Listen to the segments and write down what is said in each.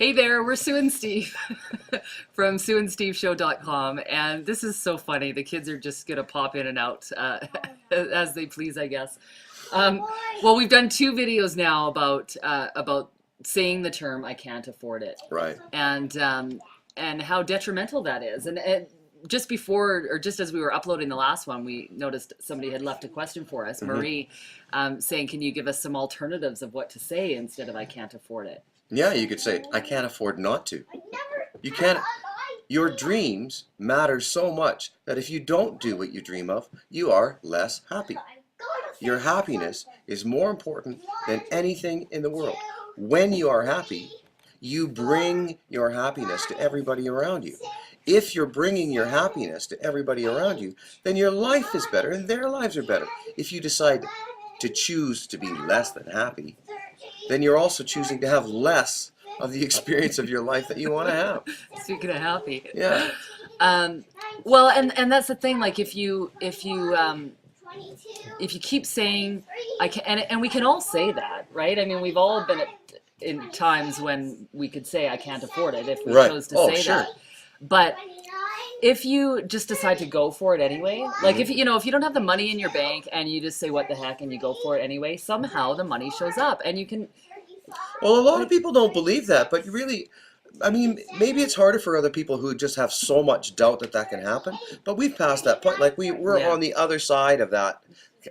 Hey there, we're Sue and Steve from SueandSteveShow.com, and this is so funny. The kids are just gonna pop in and out as they please, I guess. Well, we've done two videos now about saying the term "I can't afford it," Right. and how detrimental that is. And just before, or just as we were uploading the last one, we noticed somebody had left a question for us, Marie, saying, "Can you give us some alternatives of what to say instead of 'I can't afford it'?" Yeah, you could say, I can't afford not to. You can't. Your dreams matter so much that if you don't do what you dream of, you are less happy. Your happiness is more important than anything in the world. When you are happy, you bring your happiness to everybody around you. If you're bringing your happiness to everybody around you, then your life is better and their lives are better. If you decide to choose to be less than happy, then you're also choosing to have less of the experience of your life that you want to have. Speaking of happy. Yeah. Well, and that's the thing. Like if you keep saying I can, and we can all say that, right? I mean, we've all been in times when we could say I can't afford it if we chose to say that. But if you just decide to go for it anyway, like if you don't have the money in your bank and you just say what the heck and you go for it anyway, somehow the money shows up and you can. Well, a lot of people don't believe that, but really, I mean, maybe it's harder for other people who just have so much doubt that can happen, but we've passed that point. Like we're on the other side of that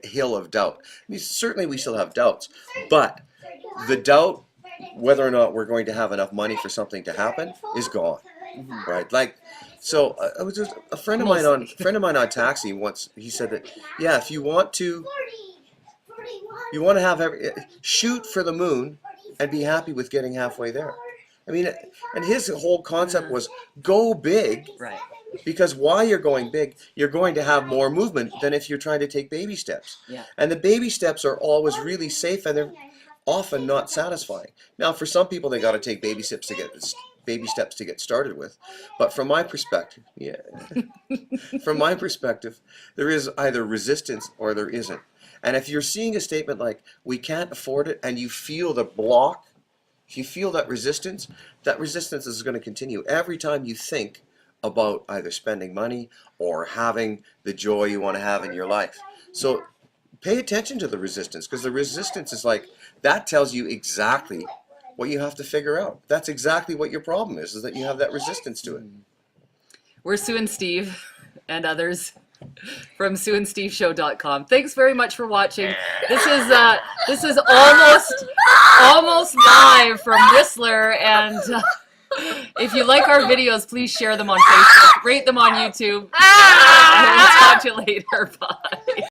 hill of doubt. I mean, certainly we still have doubts, but the doubt whether or not we're going to have enough money for something to happen is gone, right? Like, so I was just a friend of mine on Taxi once. He said that, yeah, if you want to have shoot for the moon and be happy with getting halfway there. I mean, and his whole concept was go big, right? Because while you're going big, you're going to have more movement than if you're trying to take baby steps. Yeah. And the baby steps are always really safe, and they're often not satisfying. Now, for some people, they got to take baby steps to get started with. But from my perspective, there is either resistance or there isn't. And if you're seeing a statement like, we can't afford it, and you feel the block, if you feel that resistance is going to continue every time you think about either spending money or having the joy you want to have in your life. So pay attention to the resistance, because the resistance is like, that tells you exactly what you have to figure out. That's exactly what your problem is that you have that resistance to it. We're Sue and Steve and others from SueandSteveShow.com. Thanks very much for watching. This is almost live from Whistler, and if you like our videos, please share them on Facebook, rate them on YouTube, and we'll talk to you later. Bye.